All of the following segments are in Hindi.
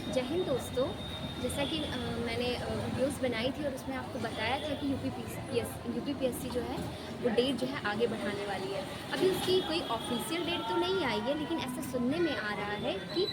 जय हिंद दोस्तों। जैसा कि मैंने वीडियोस बनाई थी और उसमें आपको बताया था कि यूपीपीएससी जो है वो डेट जो है आगे बढ़ाने वाली है। अभी उसकी कोई ऑफिशियल डेट तो नहीं आई है, लेकिन ऐसा सुनने में आ रहा है कि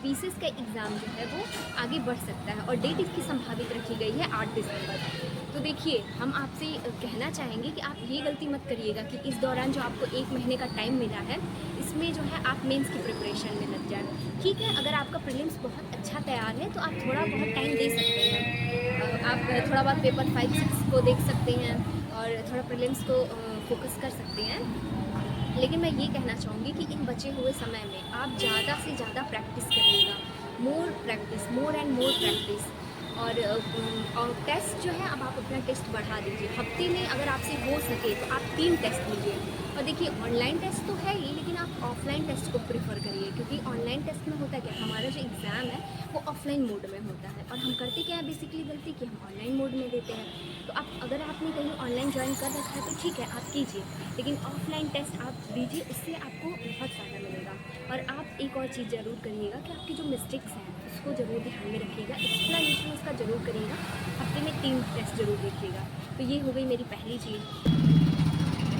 पीसीएस का एग्ज़ाम जो है वो आगे बढ़ सकता है और डेट इसकी संभावित रखी गई है 8 दिसंबर। तो देखिए, हम आपसे कहना चाहेंगे कि आप ये गलती मत करिएगा कि इस दौरान जो आपको 1 महीने का टाइम मिला है, इसमें जो है आप मेंस की प्रिपरेशन में लग जाएँ। ठीक है, अगर आपका प्रीलिम्स बहुत अच्छा तैयार है तो आप थोड़ा बहुत टाइम दे सकते हैं। आप थोड़ा बहुत पेपर 5-6 को देख सकते हैं और थोड़ा प्रीलिम्स को फोकस कर सकते हैं। लेकिन मैं ये कहना चाहूँगी कि इन बचे हुए समय में आप ज़्यादा से ज़्यादा प्रैक्टिस करिएगा। More practice, more and more practice. और टेस्ट जो है, अब आप अपना टेस्ट बढ़ा दीजिए। हफ्ते में अगर आपसे हो सके तो आप 3 टेस्ट लीजिए। और देखिए, ऑनलाइन टेस्ट तो है ही, लेकिन आप ऑफलाइन टेस्ट को प्रेफर करिए, क्योंकि ऑनलाइन टेस्ट में होता क्या, हमारा जो एग्ज़ाम है वो ऑफलाइन मोड में होता है और हम करते क्या है बेसिकली गलती कि हम ऑनलाइन मोड में देते हैं। तो आप अगर आपने कहीं ऑनलाइन ज्वाइन कर रखा है तो ठीक है, आप कीजिए, लेकिन ऑफलाइन टेस्ट आप दीजिए, उससे आपको बहुत फ़ायदा मिलेगा। और आप एक और चीज़ ज़रूर करिएगा कि आपकी जो मिस्टेक्स हैं उसको ज़रूर ध्यान में रखिएगा, एक्सप्लेनेशन उसका ज़रूर करिएगा। हफ्ते में 3 टेस्ट ज़रूर देखिएगा। तो ये हो गई मेरी पहली चीज़।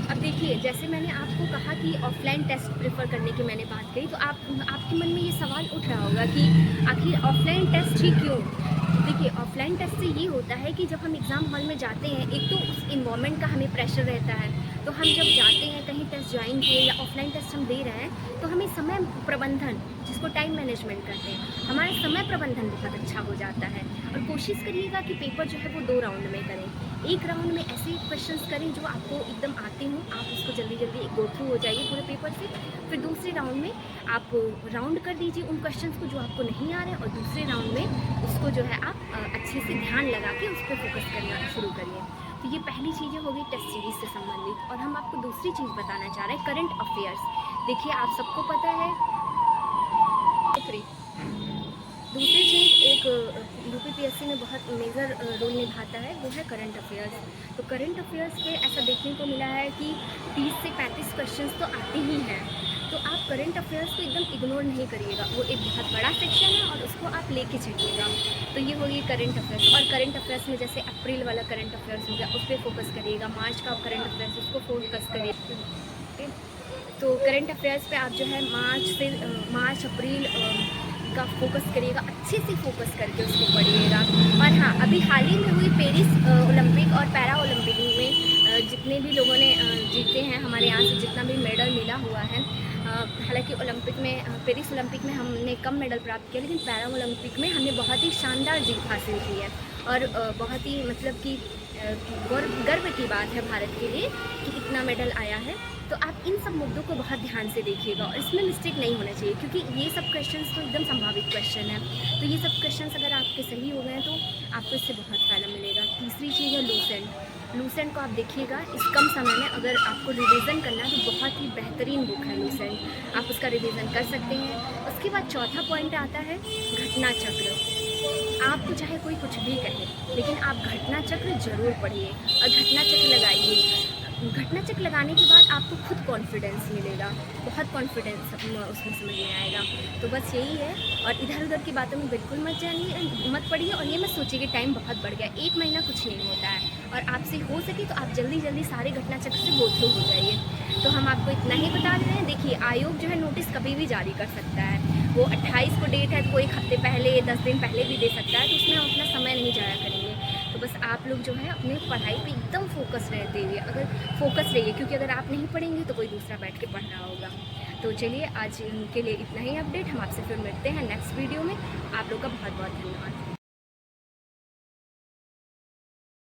अब देखिए, जैसे मैंने आपको कहा कि ऑफ़लाइन टेस्ट प्रेफ़र करने की मैंने बात कही, तो आपके मन में ये सवाल उठ रहा होगा कि आखिर ऑफ़लाइन टेस्ट ही क्यों? देखिए, ऑफ़लाइन टेस्ट से ये होता है कि जब हम एग्ज़ाम हॉल में जाते हैं, एक तो उस एनवायरनमेंट का हमें प्रेशर रहता है। तो हम जब जाते हैं कहीं टेस्ट ज्वाइन किए या ऑफ़लाइन टेस्ट हम दे रहे हैं, तो हमें समय प्रबंधन, जिसको टाइम मैनेजमेंट कहते हैं, हमारा समय प्रबंधन बहुत अच्छा हो जाता है। और कोशिश करिएगा कि पेपर जो है वो 2 राउंड में करें। एक राउंड में ऐसे क्वेश्चंस करें जो आपको एकदम आते हों, आप उसको जल्दी-जल्दी गो थ्रू हो जाइए पूरे पेपर से। फिर दूसरे राउंड में आप राउंड कर दीजिए उन क्वेश्चंस को जो आपको नहीं आ रहे हैं, और दूसरे राउंड में उसको जो है आप अच्छे से ध्यान लगा के उस पर फोकस करना शुरू करिए। तो ये पहली चीज़ें हो गई टेस्ट सीरीज़ से संबंधित। और हम आपको दूसरी चीज़ बताना चाह रहे हैं, करंट अफेयर्स। देखिए, आप सबको पता है, दूसरी चीज़ एक यूपीपीएससी में बहुत मेजर रोल निभाता है, वो है करंट अफेयर्स। तो करंट अफेयर्स के ऐसा देखने को मिला है कि 30 से 35 क्वेश्चंस तो आते ही हैं। तो आप करंट अफेयर्स को एकदम इग्नोर नहीं करिएगा, वो एक बहुत बड़ा सेक्शन है और उसको आप लेके चलिएगा। तो ये हो गई करंट अफेयर्स। और करंट अफेयर्स में जैसे अप्रैल वाला करंट अफेयर्स हो गया, उस पर फोकस करिएगा। मार्च का करंट अफेयर्स, उसको फोकस करिए। तो करंट अफेयर्स पे आप जो है मार्च अप्रैल का फोकस करिएगा, अच्छे से फोकस करके उसको पढ़िएगा। और हाँ, अभी हाल ही में हुई पेरिस ओलंपिक और पैरा ओलंपिक में जितने भी लोगों ने जीते हैं, हमारे यहाँ से जितना भी मेडल मिला हुआ है, हालांकि ओलंपिक में पेरिस ओलंपिक में हमने कम मेडल प्राप्त किया, लेकिन पैरा ओलंपिक में हमने बहुत ही शानदार जीत हासिल की है। और बहुत ही मतलब कि गर्व की बात है भारत के लिए कि इतना मेडल आया है। तो आप इन सब मुद्दों को बहुत ध्यान से देखिएगा और इसमें मिस्टेक नहीं होना चाहिए, क्योंकि ये सब क्वेश्चंस तो एकदम संभावित क्वेश्चन है। तो ये सब क्वेश्चंस अगर आपके सही हो गए तो आपको इससे बहुत फ़ायदा मिलेगा। तीसरी चीज़ है लूसेंट। लूसेंट को आप देखिएगा, इस कम समय में अगर आपको रिवीजन करना है तो बहुत ही बेहतरीन बुक है लूसेंट, आप उसका रिवीजन कर सकते हैं। उसके बाद चौथा पॉइंट आता है घटना चक्र। आपको चाहे कोई कुछ भी कहे, लेकिन आप घटना चक्र ज़रूर पढ़िए और घटना चक्र लगाइए। घटना चक्र लगाने के बाद आपको खुद कॉन्फिडेंस मिलेगा, बहुत कॉन्फिडेंस उसमें समझ में आएगा। तो बस यही है। और इधर उधर की बातों में बिल्कुल मत पड़िए और ये मत सोचिए कि टाइम बहुत बढ़ गया। 1 महीना कुछ नहीं होता है, और आपसे हो सके तो आप जल्दी जल्दी सारे घटना चक्र से गो थ्रू हो जाइए। तो हम आपको इतना ही बता रहे हैं। देखिए, आयोग जो है नोटिस कभी भी जारी कर सकता है। वो 28 को डेट है, तो कोई 1 हफ्ते पहले 10 दिन पहले भी दे सकता है, तो उसमें हम अपना समय नहीं जाया करेंगे। तो बस आप लोग जो है अपनी पढ़ाई पे एकदम फोकस रहते हुए, अगर फोकस रहिए, क्योंकि अगर आप नहीं पढ़ेंगे तो कोई दूसरा बैठ के पढ़ रहा होगा। तो चलिए, आज के लिए इतना ही अपडेट। हम आपसे फिर मिलते हैं नेक्स्ट वीडियो में। आप लोग का बहुत बहुत धन्यवाद।